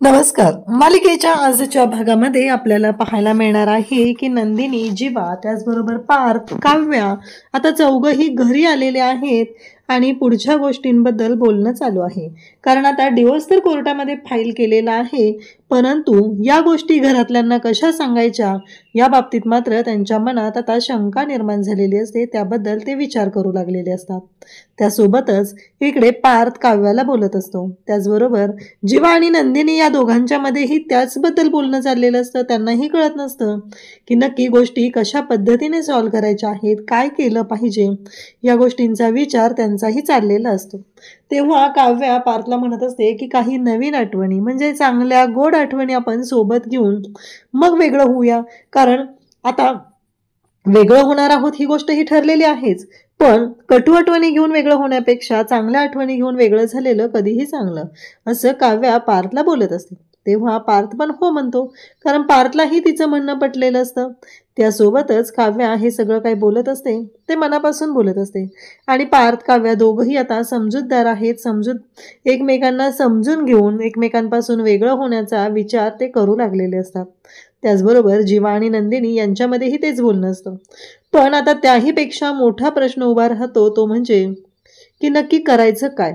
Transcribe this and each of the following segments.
नमस्कार. मालिकेच्या आजच्या भागामध्ये आपल्याला पाहायला मिळणार आहे की नंदिनी, जीवा, त्याचबरोबर पार्थ, काव्या आता चौघही घरी आलेले आहेत आणि पुढच्या गोष्टींबद्दल बोलणं चालू आहे. कारण आता डिवोर्स तर कोर्टामध्ये फाईल केलेला आहे, परंतु या गोष्टी घरातल्यांना कशा सांगायच्या या बाबतीत मात्र त्यांच्या मनात आता शंका निर्माण झालेली असते. त्याबद्दल ते विचार करू लागलेले असतात. त्यासोबतच इकडे पार्थ काव्याला बोलत असतो. त्याचबरोबर जीवा आणि नंदिनी या दोघांच्या मध्येही त्याचबद्दल बोलणं चाललेलं असतं. त्यांनाही कळत नसतं की नक्की गोष्टी कशा पद्धतीने सॉल्व्ह करायच्या आहेत, काय केलं पाहिजे या गोष्टींचा विचार त्यांचाही चाललेला असतो. तेव्हा काव्या पार्थला म्हणत असते की काही नवीन आठवणी म्हणजे चांगल्या गोड आठवणी आपण सोबत घेऊन मग वेगळं होऊया. कारण आता वेगळं होणार आहोत ही गोष्ट ही ठरलेली आहेच, पण कटू आठवणी घेऊन वेगळं होण्यापेक्षा चांगल्या आठवणी घेऊन वेगळं झालेलं कधीही चांगलं, असं काव्या पार्थला बोलत असते. तेव्हा पार्थ पण हो म्हणतो, कारण पार्थलाही तिचं म्हणणं पटलेलं असतं. त्यासोबतच काव्या हे सगळं काही बोलत असते ते मनापासून बोलत असते. आणि पार्थ काव्या दोघंही आता समजूतदार आहेत. एकमेकांना समजून घेऊन एकमेकांपासून वेगळं होण्याचा विचार ते करू लागलेले असतात. त्याचबरोबर जीवा आणि नंदिनी यांच्यामध्येही तेच बोलणं असतं. पण आता त्याहीपेक्षा मोठा प्रश्न उभा राहतो, तो म्हणजे की नक्की करायचं काय.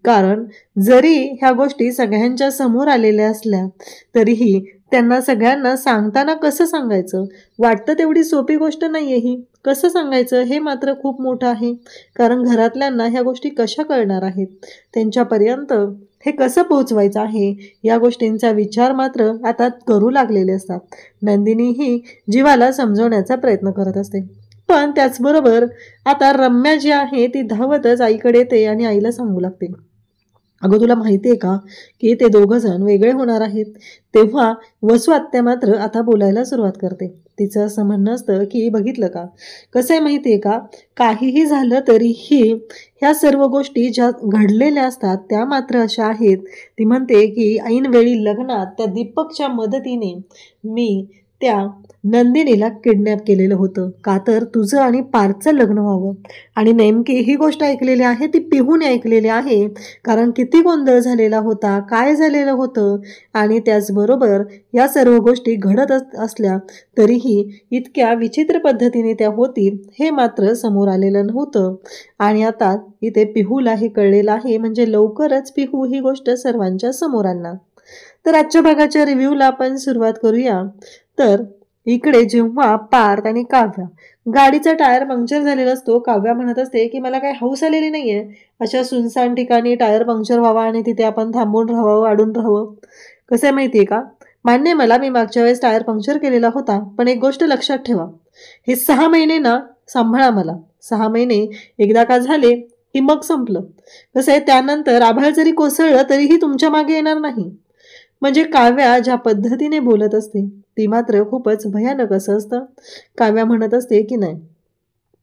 कारण जरी ह्या गोष्टी सगळ्यांच्या समोर आलेल्या असल्या तरीही त्यांना सगळ्यांना सांगताना कसं सांगायचं, वाटतं तेवढी सोपी गोष्ट नाहीये ही. कसं सांगायचं हे मात्र खूप मोठं आहे. कारण घरातल्यांना ह्या गोष्टी कशा कळणार आहेत, त्यांच्यापर्यंत हे कसं पोहोचवायचं आहे या गोष्टींचा विचार मात्र आता करू लागलेले असतात. नंदिनी ही जीवाला समजवण्याचा प्रयत्न करत असते. पण त्याचबरोबर आता रम्या जी आहे ती धावतच आईकडे येते आणि आईला सांगू लागते, अगं तुला माहिती आहे का की ते दोघं जण वेगळे होणार आहेत. तेव्हा वसू आत्या मात्र आता बोलायला सुरुवात करते. तिचं असं म्हणणं असतं की बघितलं का, कसं आहे माहिती आहे का, काहीही झालं तरीही ह्या सर्व गोष्टी ज्या घडलेल्या असतात त्या मात्र अशा आहेत. ती म्हणते की ऐनवेळी लग्नात त्या दीपकच्या मदतीने मी त्या नंदिनीला किडनॅप केलेलं होतं, का तर तुझं आणि पार्थचं लग्न व्हावं. आणि नेमकी ही गोष्ट ऐकलेली आहे ती पिहूने ऐकलेली आहे. कारण किती गोंधळ झालेला होता, काय झालेलं होतं, आणि त्याचबरोबर या सर्व गोष्टी घडत असल्या तरीही इतक्या विचित्र पद्धतीने त्या होतील हे मात्र समोर आलेलं नव्हतं. आणि आता इथे पिहूला हे कळलेलं आहे, म्हणजे लवकरच पिहू ही गोष्ट सर्वांच्या समोर आणणार. तर आजच्या भागाच्या रिव्ह्यूला आपण सुरुवात करूया. तर इकडे जेव्हा पार्थ आणि काव्या गाडीचा टायर पंक्चर झालेला असतो, काव्या म्हणत असते की मला काही हौस आलेली नाहीये अशा सुनसान ठिकाणी टायर पंक्चर व्हावा आणि तिथे आपण थांबून राहावं, अडून राहावं. कसं आहे माहितीये का, मान्य मला मी मागच्या वेळेस टायर पंक्चर केलेला होता, पण एक गोष्ट लक्षात ठेवा, हे 6 महिने ना सांभाळा मला. 6 महिने एकदा का झाले की मग संपलं. कसं आहे, त्यानंतर आभाळ जरी कोसळलं तरीही तुमच्या मागे येणार नाही. म्हणजे काव्या ज्या पद्धतीने बोलत असते ती मात्र खूपच भयानक असं असतं. काव्या म्हणत असते की नाही,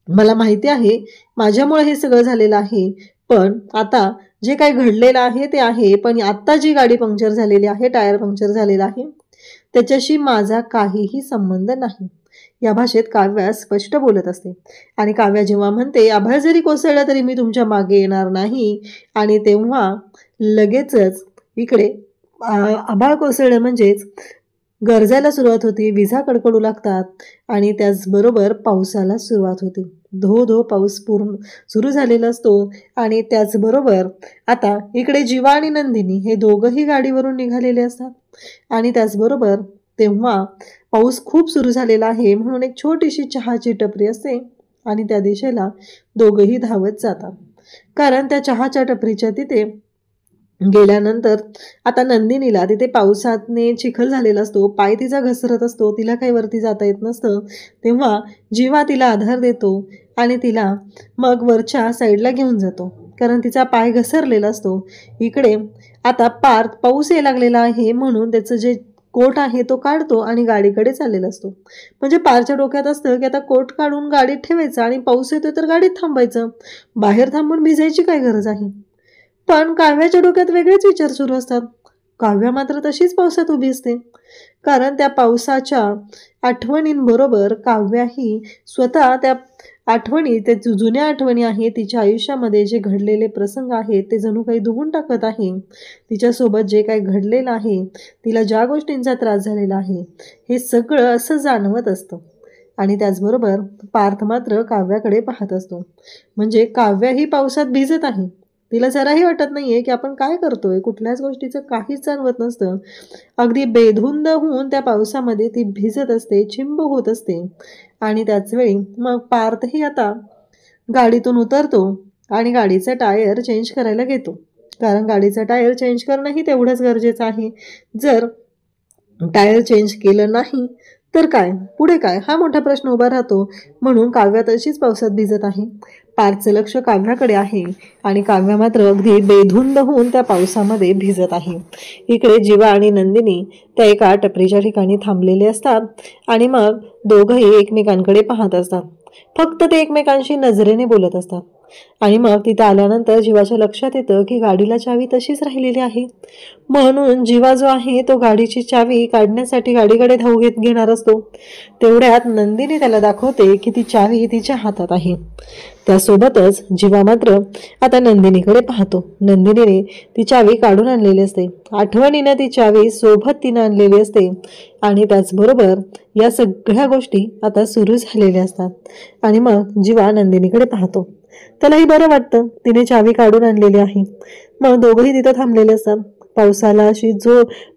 मला माहिती आहे माझ्यामुळे हे सगळं झालेलं आहे, पण आता जे काही घडलेलं आहे ते आहे, पण आत्ता जी गाडी पंक्चर झालेली आहे, टायर पंक्चर झालेला आहे, त्याच्याशी माझा काहीही संबंध नाही. या भाषेत काव्या स्पष्ट बोलत असते. आणि काव्या जेव्हा म्हणते आभाळ जरी कोसळलं तरी मी तुमच्या मागे येणार नाही, आणि तेव्हा लगेचच इकडे आभाळ कोसळलं म्हणजेच गरजायला सुरुवात होती, विजा कडकडू लागतात आणि त्याचबरोबर पावसाला सुरुवात होते. धो धो पाऊस पूर्ण सुरू झालेला असतो. आणि त्याचबरोबर आता इकडे जीवा आणि नंदिनी हे दोघंही गाडीवरून निघालेले असतात. आणि त्याचबरोबर तेव्हा पाऊस खूप सुरू झालेला आहे म्हणून एक छोटीशी चहाची टपरी असते आणि त्या दिशेला दोघंही धावत जातात. कारण त्या चहाच्या टपरीच्या तिथे गेल्यानंतर आता नंदिनीला तिथे पावसाने चिखल झालेला असतो, पाय तिचा घसरत असतो, तिला काही वरती जाता येत नसतं. तेव्हा जीवा तिला आधार देतो आणि तिला मग वरच्या साईडला घेऊन जातो, कारण तिचा पाय घसरलेला असतो. इकडे आता पार्थ पाऊस यायला लागलेला आहे म्हणून त्याचं जे कोट आहे तो काढतो आणि गाडीकडे चाललेला असतो. म्हणजे पारच्या डोक्यात असतं की आता कोट काढून गाडीत ठेवायचं आणि पाऊस येतोय तर गाडीत थांबायचं, बाहेर थांबून भिजायची काय गरज आहे. पण काव्याच्या डोक्यात वेगळेच विचार सुरू असतात. काव्या मात्र तशीच पावसात उभी असते, कारण त्या पावसाच्या आठवणींबरोबर काव्या ही स्वतः त्या आठवणी, त्या जुन्या आठवणी आहेत, तिच्या आयुष्यामध्ये जे घडलेले प्रसंग आहेत ते जणू काही धुवून टाकत आहे. तिच्यासोबत जे काही घडलेलं आहे, तिला ज्या गोष्टींचा त्रास झालेला आहे, हे सगळं असं जाणवत असतं. आणि त्याचबरोबर पार्थ मात्र काव्याकडे पाहत असतो. म्हणजे काव्या ही पावसात भिजत आहे. तिला जराही वाटत नाहीये की आपण काय करतोय, कुठल्याच गोष्टीचं काहीच जाणवत नसतं. अगदी बेधुंद होऊन त्या पावसामध्ये ती भिजत असते, चिंब होत असते. आणि त्याच वेळी मग पार्थही आता गाडीतून उतरतो आणि गाडीचा टायर चेंज करायला घेतो, कारण गाडीचा टायर चेंज करणंही तेवढंच गरजेचं आहे. जर टायर चेंज केलं नाही तर काय, पुढे काय, हा मोठा प्रश्न उभा राहतो. म्हणून काव्या तशीच पावसात भिजत आहे. पार्थचं लक्ष काव्याकडे आहे आणि काव्या मात्र अगदी बेधुंद होऊन त्या पावसामध्ये भिजत आहे. इकडे जीवा आणि नंदिनी त्या एका टपरीच्या ठिकाणी थांबलेले असतात आणि मग दोघंही एकमेकांकडे पाहत असतात. फक्त ते एकमेकांशी नजरेने बोलत असतात. आणि मग तिथे आल्यानंतर जीवाच्या लक्षात येतं की गाडीला चावी तशीच राहिलेली आहे. म्हणून जीवा जो आहे तो गाडीची चावी काढण्यासाठी गाडीकडे धाव घेणार असतो. तेवढ्यात नंदिनी त्याला दाखवते की ती चावी तिच्या हातात आहे. त्यासोबतच जीवा मात्र आता नंदिनीकडे पाहतो. नंदिनीने ती चावी काढून आणलेली असते. आठवणीनं ती चावी सोबत तिनं आणलेली असते. आणि त्याचबरोबर या सगळ्या गोष्टी आता सुरू झालेल्या असतात. आणि मग जीवा नंदिनीकडे पाहतो. त्यालाही बरं वाटतं, तिने चावी काढून आणलेली आहे. मग दोघंही तिथं थांबलेले असतात.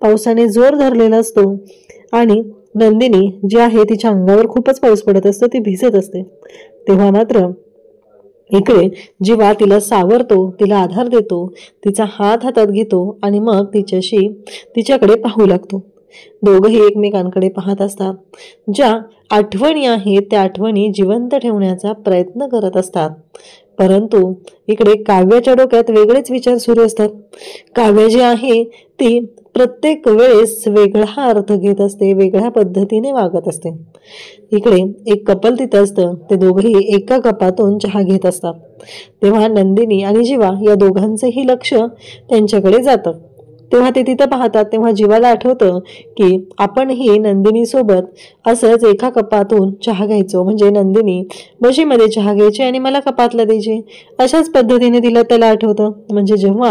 पावसाने जोर धरलेला असतो आणि नंदिनी जी आहे तिच्या अंगावर खूपच पाऊस पडत असतो, ती भिजत असते. तेव्हा मात्र इकडे जीवा तिला सावरतो, तिला आधार देतो, तिचा हात हातात घेतो आणि मग तिच्याकडे पाहू लागतो. दोघंही एकमेकांकडे पाहत असतात. ज्या आठवणी आहेत त्या आठवणी जिवंत ठेवण्याचा प्रयत्न करत असतात. परंतु इकडे काव्याच्या डोक्यात वेगळेच विचार सुरू असतात. काव्य जी आहे ती प्रत्येक वेळेस वेगळा अर्थ घेत असते, वेगळ्या पद्धतीने वागत असते. इकडे एक कपल तिथं असतं. ते दोघंही एका कपातून चहा घेत असतात. तेव्हा नंदिनी आणि जीवा या दोघांचंही लक्ष त्यांच्याकडे जातं. तेव्हा ते तिथं पाहतात. तेव्हा जीवाला आठवतं की आपणही नंदिनी सोबत असंच एका कपातून चहा घ्यायचो. म्हणजे नंदिनी बशीमध्ये चहा घ्यायची आणि मला कपातला द्यायची. अशाच पद्धतीने त्याला आठवतं. म्हणजे जेव्हा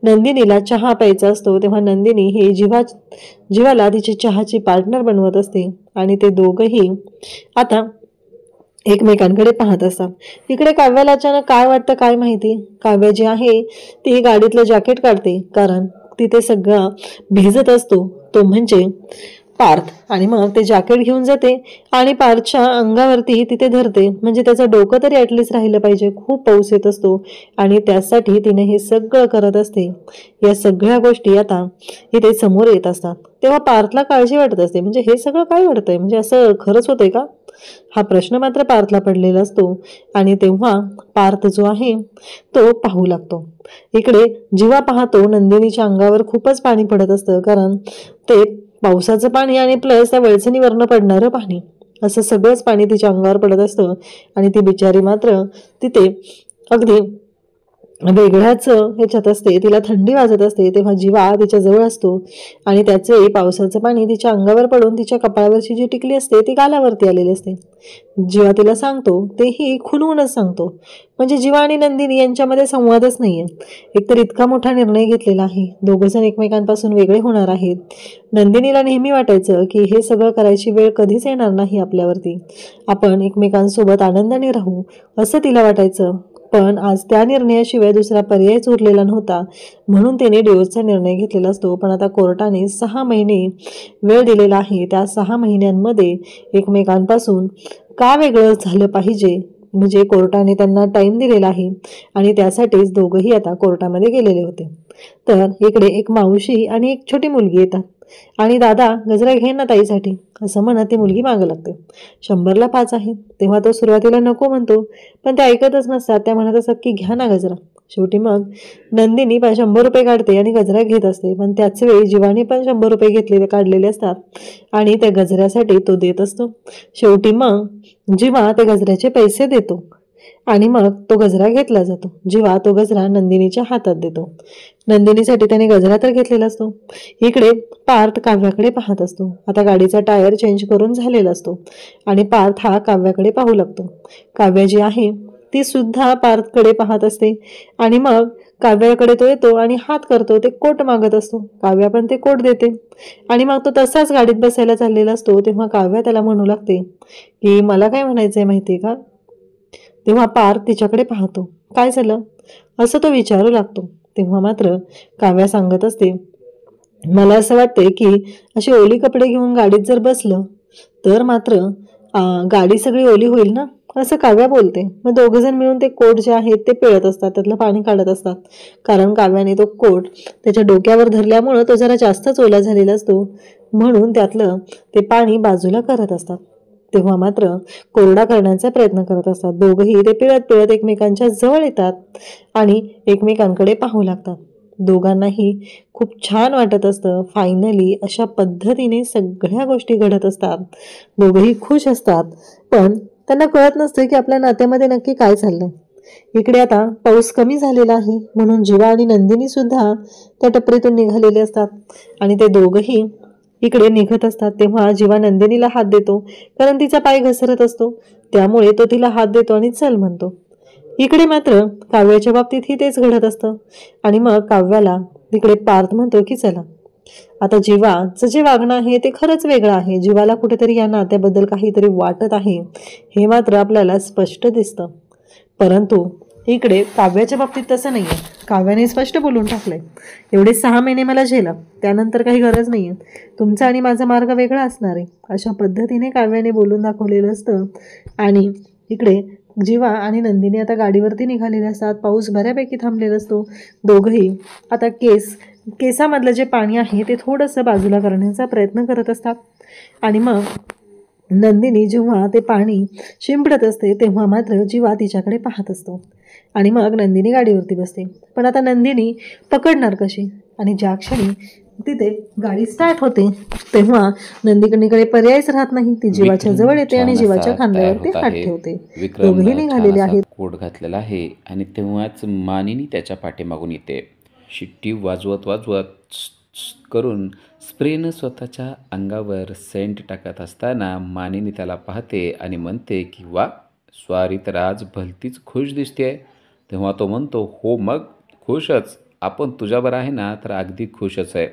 नंदिनीला चहा प्यायचा असतो तेव्हा नंदिनी ही जीवाला तिची चहाची पार्टनर बनवत असते. आणि ते दोघंही आता एकमेकांकडे पाहत असतात. इकडे काव्याला अचानक काय वाटतं काय माहिती. काव्या जी आहे ती गाडीतलं जॅकेट काढते, कारण तिथे सगळा भिजत असतो तो म्हणजे पार्थ. आणि मग ते जॅकेट घेऊन जाते आणि पार्थच्या अंगावरती तिथे धरते. म्हणजे त्याचं डोकं तरी ॲटलिस्ट राहिलं पाहिजे. खूप पाऊस येत असतो आणि त्यासाठी तिने हे सगळं करत असते. या सगळ्या गोष्टी आता इथे समोर येत असतात. तेव्हा पार्थला काळजी वाटत असते. म्हणजे हे सगळं काय वाटतंय, म्हणजे असं खरंच होतंय का, हा प्रश्न मात्र पार्थला पडलेला असतो. आणि तेव्हा पार्थ जो आहे तो पाहू लागतो. इकडे जीवा पाहतो नंदिनीच्या अंगावर खूपच पाणी पडत असतं, कारण ते पावसाचं पाणी आणि प्लस त्या वळसणीवरनं पडणारं पाणी, असं सगळंच पाणी तिच्या अंगावर पडत असतं. आणि ती बिचारी मात्र तिथे अगदी वेगळ्याच ह्याच्यात असते. तिला थंडी वाजत असते. तेव्हा जीवा तिच्या जवळ असतो आणि त्याच वेळी पावसाचं पाणी तिच्या अंगावर पडून तिच्या कपाळावरची जी टिकली असते ती गालावरती आलेली असते. जीवा तिला सांगतो, तेही खुनवूनच सांगतो. म्हणजे जीवा आणि नंदिनी यांच्यामध्ये संवादच नाहीये. एकतर इतका मोठा निर्णय घेतलेला आहे, दोघं जण एकमेकांपासून वेगळे होणार आहेत. नंदिनीला नेहमी वाटायचं की हे सगळं करायची वेळ कधीच येणार नाही आपल्यावरती, आपण एकमेकांसोबत आनंदाने राहू असं तिला वाटायचं. पण आज त्या निर्णयाशिवाय दुसरा पर्यायच उरलेला नव्हता. म्हणून तिने डिवोर्सचा निर्णय घेतलेला असतो. पण आता कोर्टाने 6 महिने वेळ दिलेला आहे. त्या 6 महिन्यांमध्ये एकमेकांपासून का वेगळं झालं पाहिजे, म्हणजे कोर्टाने त्यांना टाइम दिलेला आहे. आणि त्यासाठीच दोघंही आता कोर्टामध्ये गेलेले होते. तर इकडे एक मावशी आणि एक छोटी मुलगी येतात आणि दादा गजरा घे ना ताईसाठी असं म्हणत ती मुलगी मागं लागते. 100ला 5 आहे. तेव्हा तो सुरुवातीला नको म्हणतो, पण त्या ऐकतच नसतात. त्या म्हणत असतात की घ्या ना गजरा. शेवटी मग नंदिनी पण 100 रुपये काढते आणि गजरा घेत असते. पण त्याच वेळी जीवाने पण 100 रुपये काढलेले असतात आणि त्या गजऱ्यासाठी तो देत असतो. शेवटी मग जीवा त्या गजऱ्याचे पैसे देतो आणि मग तो गजरा घेतला जातो. जेव्हा तो गजरा नंदिनीच्या हातात देतो. नंदिनीसाठी त्याने गजरा तर घेतलेला असतो. इकडे पार्थ काव्याकडे पाहत असतो. आता गाडीचा टायर चेंज करून झालेला असतो आणि पार्थ हा काव्याकडे पाहू लागतो. काव्या जी आहे ती सुद्धा पार्थकडे पाहत असते आणि मग काव्याकडे तो येतो आणि हात करतो. ते कोट मागत असतो. काव्या पण ते कोट देते आणि मग तो तसाच गाडीत बसायला चाललेला असतो. तेव्हा काव्या त्याला म्हणू लागते की मला काय म्हणायचंय माहितीये का? तेव्हा पार्थ तिच्याकडे पाहतो. काय झालं असं तो विचारू लागतो. तेव्हा मात्र काव्या सांगत असते, मला असं वाटतंय की अशी ओली कपडे घेऊन गाडीत जर बसलं तर मात्र गाडी सगळी ओली होईल ना, असं काव्या बोलते. मग दोघं जण मिळून ते कोट जे आहेत ते पिळत असतात, त्यातलं पाणी काढत असतात. कारण काव्याने तो कोट त्याच्या डोक्यावर धरल्यामुळं तो जरा जास्तच ओला झालेला असतो, म्हणून त्यातलं ते पाणी बाजूला करत असतात. तेव्हा मात्र कोरडा करण्याचा प्रयत्न करत असतात. दोघंही ते पिळत पिळत एकमेकांच्या जवळ येतात आणि एकमेकांकडे पाहू लागतात. दोघांनाही खूप छान वाटत असतं. फायनली अशा पद्धतीने सगळ्या गोष्टी घडत असतात. दोघंही खुश असतात, पण त्यांना कळत नसतं की आपल्या नात्यामध्ये नक्की काय चाललंय. इकडे आता पाऊस कमी झालेला आहे, म्हणून जीवा आणि नंदिनी सुद्धा त्या टपरीतून निघालेले असतात आणि ते दोघंही इकडे निघत असतात. तेव्हा जीवा नंदिनीला हात देतो, कारण तिचा पाय घसरत असतो. त्यामुळे तो तिला हात देतो आणि चल म्हणतो. इकडे मात्र काव्याच्या बाबतीतही तेच घडत असतं आणि मग काव्याला तिकडे पार्थ म्हणतो की चला आता जीवाचं जे वागणं आहे ते खरंच वेगळं आहे. जीवाला कुठेतरी या नात्याबद्दल काहीतरी वाटत आहे, हे मात्र आपल्याला स्पष्ट दिसतं. परंतु इकडे काव्याच्या बाबतीत तसं नाहीये. काव्याने स्पष्ट बोलून टाकलंय, एवढे 6 महिने मला झेला, त्यानंतर काही गरज नाहीये. तुमचा आणि माझा मार्ग वेगळा असणार आहे, अशा पद्धतीने काव्याने बोलून दाखवलेलं असतं. आणि इकडे जीवा आणि नंदिनी आता गाडीवरती निघालेले असतात. पाऊस बऱ्यापैकी थांबलेला असतो. दोघंही आता केसामधलं जे पाणी आहे ते थोडंसं बाजूला करण्याचा प्रयत्न करत असतात. आणि मग नंदिनी जेव्हा ते पाणी शिंपडत असते तेव्हा मात्र जीवा तिच्याकडे पाहत असतो आणि मग नंदिनी गाडीवरती बसते. पण आता नंदिनी पकडणार कशी? आणि ज्या क्षणी तिथे गाडी स्टार्ट होते तेव्हा नंदिनीकडे पर्यायच राहत नाही. ती जीवाच्या जवळ येते आणि जीवाच्या खांद्यावरती हात ठेवते. दोघेही निघालेले आहेत. कोट घातलेला आहे आणि तेव्हाच मानिनी त्याच्या पाठीमागून येते. शिट्टी वाजवत वाजवत करून स्प्रेनं स्वतःच्या अंगावर सेंट टाकत असताना मानिनी त्याला पाहते आणि म्हणते की वा, स्वारी तर आज भलतीच खुश दिसते. तेव्हा तो म्हणतो, हो मग खुशच, आपण तुझ्यावर आहे ना तर अगदी खुशच आहे.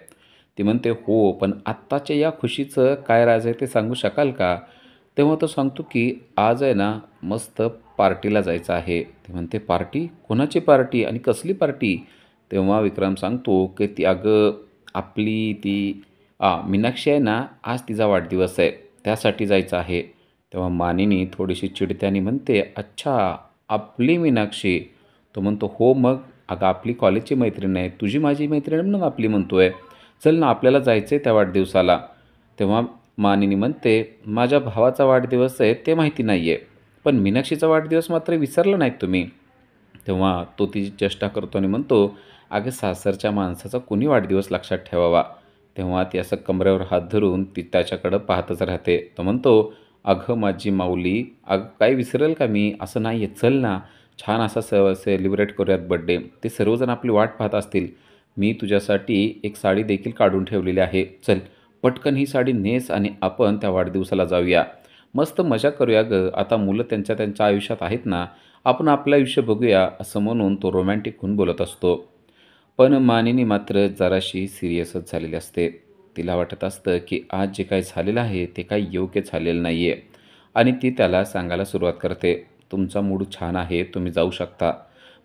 ती म्हणते, हो पण आत्ताच्या या खुशीचं काय राज आहे ते सांगू शकाल का? तेव्हा तो सांगतो की आज आहे ना मस्त पार्टीला जायचं आहे. ती म्हणते, पार्टी? कोणाची पार्टी आणि कसली पार्टी? तेव्हा विक्रम सांगतो की ती अगं आपली ती मीनाक्षी आहे ना, आज तिचा वाढदिवस आहे, त्यासाठी जायचं आहे. तेव्हा मानिनी थोडीशी चिडत्याने म्हणते, अच्छा आपली मीनाक्षी? तो म्हणतो, हो मग अगं आपली कॉलेजची मैत्रीण आहे, तुझी माझी मैत्रीण म्हणून आपली म्हणतोय. चल ना आपल्याला जायचं आहे त्या वाढदिवसाला. तेव्हा मानिनी म्हणते, माझ्या भावाचा वाढदिवस आहे ते माहिती नाही आहे, पण मीनाक्षीचा वाढदिवस मात्र विसरला नाहीत तुम्ही. तेव्हा तो तिची चेष्टा करतो आणि म्हणतो, अगं सासरच्या माणसाचा कुणी वाढदिवस लक्षात ठेवावा. तेव्हा ती असं कमरेवर हात धरून ती त्याच्याकडं पाहतच राहते. तो म्हणतो, अगं माझी माऊली, अगं काय विसरेल का मी? असं नाही आहे, चल ना छान असा सेलिब्रेट करूयात बड्डे. ते सर्वजण आपली वाट पाहत असतील. मी तुझ्यासाठी एक साडी देखील काढून ठेवलेली आहे. चल पटकन ही साडी नेस आणि आपण त्या वाढदिवसाला जाऊया. मस्त मजा करूया गं. आता मुलं त्यांच्या त्यांच्या आयुष्यात आहेत ना, आपण आपलं आयुष्य बघूया, असं म्हणून तो रोमॅन्टिक होऊन बोलत असतो. पण मानिनी मात्र जराशी सिरियसच झालेली असते. तिला वाटत असतं की आज जे काही झालेलं आहे ते काही योग्य झालेलं नाही आहे आणि ती त्याला सांगायला सुरुवात करते, तुमचा मूड छान आहे, तुम्ही जाऊ शकता.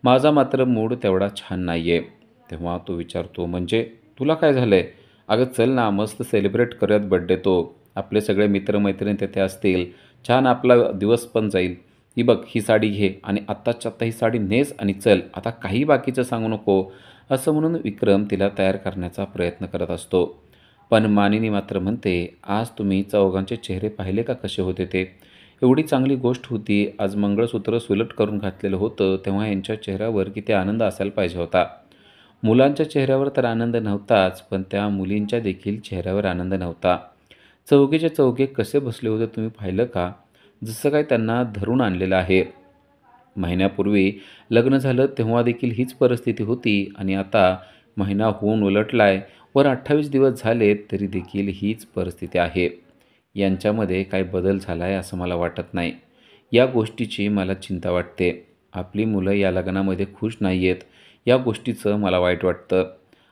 माझा मात्र मूड तेवढा छान नाही आहे. तेव्हा तो विचारतो, म्हणजे तुला काय झालं आहे? अगं चल ना मस्त सेलिब्रेट करूयात बड्डे तो. आपले सगळे मित्रमैत्रिणी तिथे असतील, छान आपला दिवस पण जाईल. ही बघ ही साडी घे आणि आत्ताच्या आत्ता ही साडी नेस आणि चल, आता काही बाकीचं सांगू नको, असं म्हणून विक्रम तिला तयार करण्याचा प्रयत्न करत असतो. पण मानिनी मात्र म्हणते, आज तुम्ही चौघांचे चेहरे पाहिले का कसे होते ते? एवढी चांगली गोष्ट होती, आज मंगळसूत्र सुलट करून घातलेलं होतं, तेव्हा यांच्या चेहऱ्यावर किती आनंद असायला पाहिजे होता. मुलांच्या चेहऱ्यावर तर आनंद नव्हताच, पण त्या मुलींच्या देखील चेहऱ्यावर आनंद नव्हता. चौघेच्या चौघे कसे बसले होते तुम्ही पाहिलं का? जसं काय त्यांना धरून आणलेलं आहे. महिन्यापूर्वी लग्न झालं तेव्हा देखील हीच परिस्थिती होती आणि आता महिना होऊन उलटलाय वर 28 दिवस झाले तरी देखील हीच परिस्थिती आहे. यांच्यामध्ये काही बदल झाला आहे असं मला वाटत नाही. या गोष्टीची मला चिंता वाटते. आपली मुलं या लग्नामध्ये खुश नाही आहेत या गोष्टीचं मला वाईट वाटतं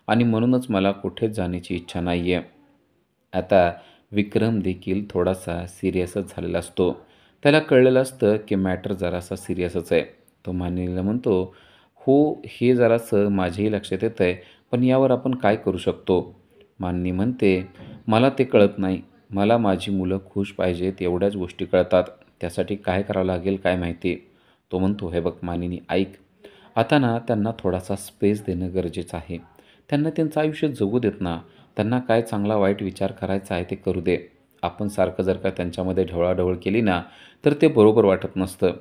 आणि म्हणूनच मला कुठेच जाण्याची इच्छा नाही आहे. आता विक्रम देखील थोडासा सिरियसच झालेला असतो. त्याला कळलेलं असतं की मॅटर जरासा सिरियसच आहे. तो मानिनीला म्हणतो, "हो, हे जरासं माझ्याही लक्षात येतं आहे, पण यावर आपण काय करू शकतो?" मानिनी म्हणते, "मला ते कळत नाही. मला माझी मुलं खुश पाहिजेत एवढ्याच गोष्टी कळतात. त्यासाठी काय करावं लागेल काय माहिती." तो म्हणतो, "हे बघ मानिनी ऐक, आता ना त्यांना थोडासा स्पेस देणं गरजेचं आहे. त्यांना त्यांचं आयुष्य जगू देत ना. त्यांना काय चांगला वाईट विचार करायचा आहे ते करू दे. आपण सारखं जर का त्यांच्यामध्ये ढवळाढवळ केली ना तर ते बरोबर वाटत नसतं.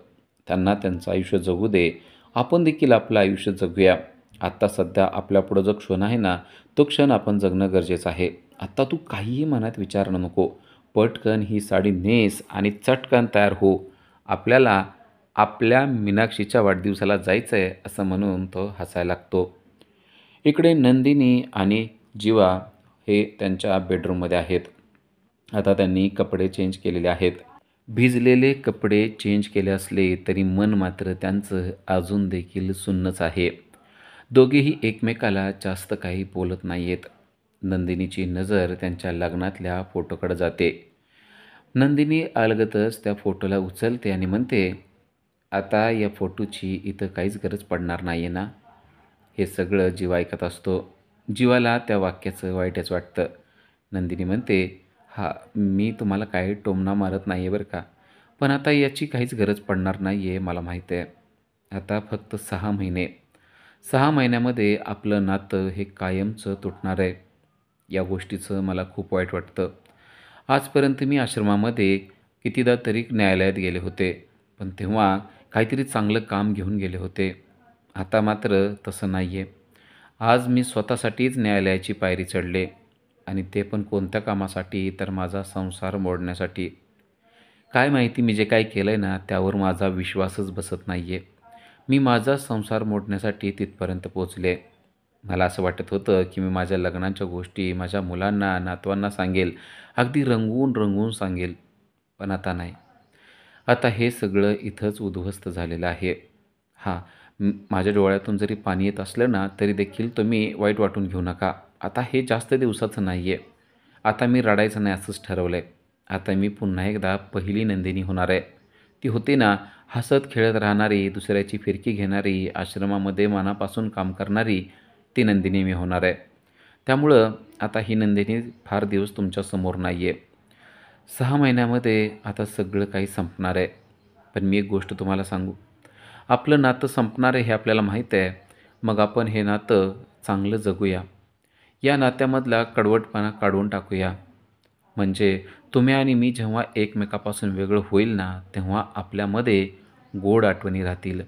त्यांना त्यांचं आयुष्य जगू दे. आपण देखील आपलं आयुष्य जगूया. आत्ता सध्या आपल्यापुढं जो क्षण आहे ना तो क्षण आपण जगणं गरजेचं आहे. आत्ता तू काहीही मनात विचारणं नको. पटकन ही साडी नेस आणि चटकन तयार हो. आपल्याला आपल्या मीनाक्षीच्या वाढदिवसाला जायचं आहे," असं म्हणून तो हसायला लागतो. इकडे नंदिनी आणि जीवा हे त्यांच्या बेडरूममध्ये आहेत. आता त्यांनी कपडे चेंज केलेले आहेत. भिजलेले कपडे चेंज केले असले तरी मन मात्र त्यांचं अजून देखील सुन्नच आहे. दोघेही एकमेकाला जास्त काही बोलत नाही आहेत. नंदिनीची नजर त्यांच्या लग्नातल्या फोटोकडे जाते. नंदिनी अलगदच त्या फोटोला उचलते आणि म्हणते, "आता या फोटोची इथं काहीच गरज पडणार नाही आहे ना?" हे सगळं जीवा ऐकत असतो. जीवाला त्या वाक्याचं वाईटच वाटतं. नंदिनी म्हणते, "हां, मी तुम्हाला काही टोमणा मारत नाही आहे बरं का. पण आता याची काहीच गरज पडणार नाही आहे मला माहीत आहे. आता फक्त 6 महिने. 6 महिन्यामध्ये आपलं नातं हे कायमचं तुटणार आहे. या गोष्टीचं मला खूप वाईट वाटतं. आजपर्यंत मी आश्रमामध्ये कितीदा तरी न्यायालयात गेले होते. पण तेव्हा काहीतरी चांगलं काम घेऊन गेले होते. आता मात्र तसं नाही आहे. आज मी स्वतःसाठीच न्यायालयाची पायरी चढले आणि ते पण कोणत्या कामासाठी तर माझा संसार मोडण्यासाठी. काय माहिती मी जे काही केलं आहे ना त्यावर माझा विश्वासच बसत नाही आहे. मी माझा संसार मोडण्यासाठी तिथपर्यंत पोचले. मला असं वाटत होतं की मी माझ्या लग्नाच्या गोष्टी माझ्या मुलांना नातवांना सांगेल, अगदी रंगवून रंगवून सांगेल. पण आता नाही. आता हे सगळं इथंच उद्ध्वस्त झालेलं आहे. हां, माझ्या डोळ्यातून जरी पाणी येत असलं ना तरी देखील तुम्ही वाईट वाटून घेऊ नका. आता हे जास्त दिवसाचं नाही आहे. आता मी रडायचं नाही असंच ठरवलं आहे. आता मी पुन्हा एकदा पहिली नंदिनी होणार आहे. ती होती ना हसत खेळत राहणारी, दुसऱ्याची फिरकी घेणारी, आश्रमामध्ये मनापासून काम करणारी, ती नंदिनी मी होणार आहे. त्यामुळं आता ही नंदिनी फार दिवस तुमच्यासमोर नाही आहे. 6 महिन्यामध्ये आता सगळं काही संपणार आहे. पण मी एक गोष्ट तुम्हाला सांगू, आपलं नातं संपणार आहे हे आपल्याला माहीत आहे. मग आपण हे नातं चांगलं जगूया. या नात्यामधला कडवटपणा काढून टाकूया. म्हणजे तुम्ही आणि मी जेव्हा एकमेकापासून वेगळं होईल ना तेव्हा आपल्यामध्ये गोड आठवणी राहतील.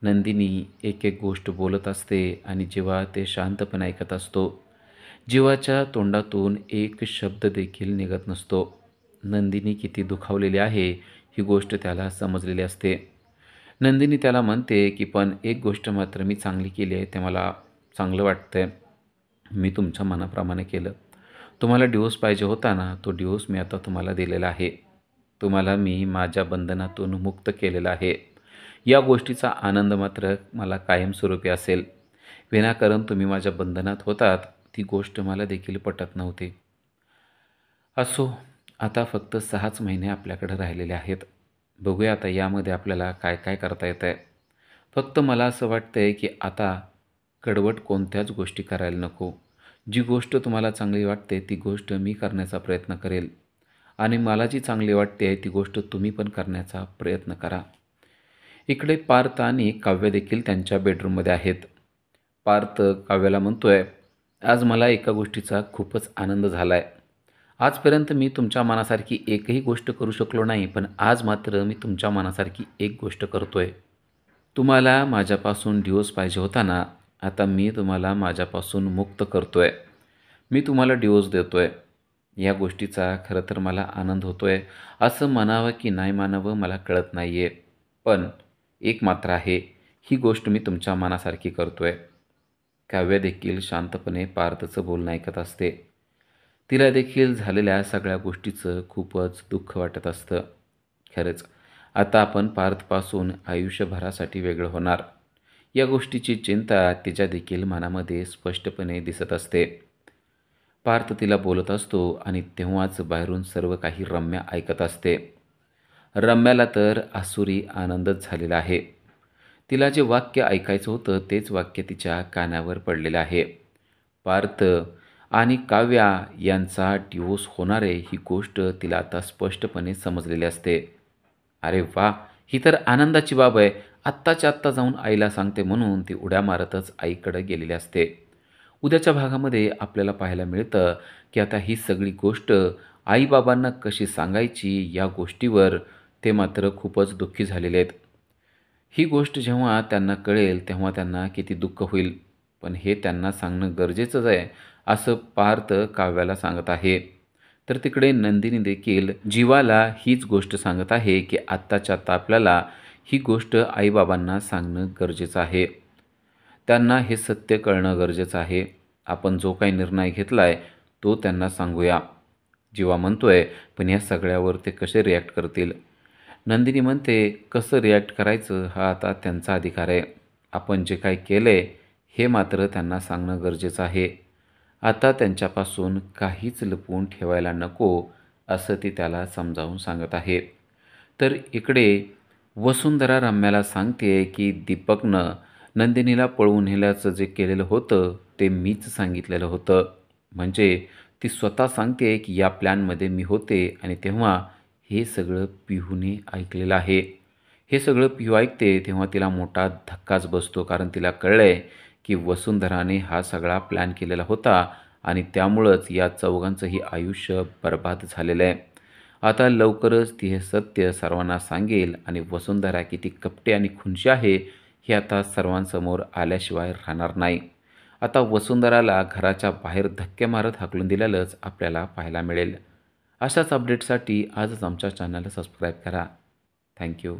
नंदिनी एक एक गोष्ट बोलत असते आणि जेव्हा ते शांतपणे ऐकत असतो. जीवाच्या तोंडातून एक शब्द देखील निघत नसतो. नंदिनी किती दुखावलेली आहे ही गोष्ट त्याला समजलेली असते. नंदिनी त्याला म्हणते की पण एक गोष्ट मात्र मी चांगली केली आहे ते मला चांगलं वाटतंय. मी तुमच्या मनाप्रमाणे केलं. तुम्हाला डिवोर्स पाहिजे होता ना तो डिवोर्स मी आता तुम्हाला दिलेला आहे. तुम्हाला मी माझ्या बंधनातून मुक्त केलेलं आहे. या गोष्टीचा आनंद मात्र मला कायमस्वरूपी असेल. विनाकारण तुम्ही माझ्या बंधनात होतात ती गोष्ट मला देखील पटत नव्हती. असो, आता फक्त 6च महिने आपल्याकडे राहिलेले आहेत. बघूया आता यामध्ये आपल्याला काय काय करता येतं आहे. फक्त मला असं वाटतं आहे की आता कडवट कोणत्याच गोष्टी करायला नको. जी गोष्ट तुम्हाला चांगली वाटते ती गोष्ट मी करण्याचा प्रयत्न करेल आणि मला जी चांगली वाटते आहे ती गोष्ट तुम्ही पण करण्याचा प्रयत्न करा. इकडे पार्थ आणि काव्य देखील त्यांच्या बेडरूममध्ये आहेत. पार्थ काव्याला म्हणतोय, "आज मला एका गोष्टीचा खूपच आनंद झाला आहे. आजपर्यंत मी तुमच्या मनासारखी एकही गोष्ट करू शकलो नाही, पण आज मात्र मी तुमच्या मनासारखी एक गोष्ट करतोय. तुम्हाला माझ्यापासून डिवोर्स पाहिजे होता ना, आता मी तुम्हाला माझ्यापासून मुक्त करतोय. मी तुम्हाला डिवोर्स देतोय. या गोष्टीचा खरं तर मला आनंद होतोय. असं म्हणावं की नाही मानावं मला कळत नाही आहे. पण एक मात्र आहे, ही गोष्ट मी तुमच्या मनासारखी करतोय. काव्या देखील शांतपणे पार्थचं बोलणं ऐकत असते. तिला देखील झालेल्या सगळ्या गोष्टीचं खूपच दुःख वाटत असतं. खरंच आता आपण पार्थपासून आयुष्यभरासाठी वेगळं होणार, या गोष्टीची चिंता तिच्या देखील मनामध्ये स्पष्टपणे दिसत असते. पार्थ तिला बोलत असतो आणि तेव्हाच बाहेरून सर्व काही रम्या ऐकत असते. रम्याला तर आसुरी आनंदच झालेला आहे. तिला जे वाक्य ऐकायचं होतं तेच वाक्य तिच्या कानावर पडलेलं आहे. पार्थ आणि काव्या यांचा डिवोर्स होणार आहे ही गोष्ट तिला आता स्पष्टपणे समजलेली असते. अरे वा, ही तर आनंदाची बाब आहे. आत्ताच्या आत्ता जाऊन आईला सांगते म्हणून ती उड्या मारतच आईकडे गेलेली असते. उद्याच्या भागामध्ये आपल्याला पाहायला मिळतं की आता ही सगळी गोष्ट आईबाबांना कशी सांगायची या गोष्टीवर ते मात्र खूपच दुःखी झालेले आहेत. ही गोष्ट जेव्हा त्यांना कळेल तेव्हा त्यांना किती दुःख होईल, पण हे त्यांना सांगणं गरजेचंच आहे असं पार्थ काव्याला सांगत आहे. तर तिकडे नंदिनी देखील जीवाला हीच गोष्ट सांगत आहे की आत्ताच्या आत्ता आपल्याला ही गोष्ट आईबाबांना सांगणं गरजेचं आहे. त्यांना हे सत्य कळणं गरजेचं आहे. आपण जो काही निर्णय घेतला आहे तो त्यांना सांगूया. जीवा म्हणतोय, पण या सगळ्यावर ते कसे रिॲक्ट करतील? नंदिनी म्हणते, कसं रिॲक्ट करायचं हा आता त्यांचा अधिकार आहे. आपण जे काही केलं आहे हे मात्र त्यांना सांगणं गरजेचं आहे. आता त्यांच्यापासून काहीच लपवून ठेवायला नको असं ती त्याला समजावून सांगत आहे. तर इकडे वसुंधरा रम्याला सांगते की दीपकनं नंदिनीला पळवून नेल्याचं जे केलेलं होतं ते मीच सांगितलेलं होतं. म्हणजे ती स्वतः सांगते की या प्लॅनमध्ये मी होते आणि तेव्हा हे सगळं पिहूने ऐकलेलं आहे. हे सगळं पिहू ऐकते तेव्हा तिला मोठा धक्काच बसतो, कारण तिला कळलं आहे की वसुंधराने हा सगळा प्लॅन केलेला होता आणि त्यामुळंच या चौघांचंही आयुष्य बर्बाद झालेलं आहे. आता लवकरच ती हे सत्य सर्वांना सांगेल आणि वसुंधरा किती कपटी आणि खुंची आहे हे आता सर्वांसमोर आल्याशिवाय राहणार नाही. आता वसुंधराला घराच्या बाहेर धक्के मारत हाकलून दिलेलंच आपल्याला पाहायला मिळेल. अशाच अपडेटसाठी आजच आमच्या चॅनलला सबस्क्राईब करा. थँक्यू.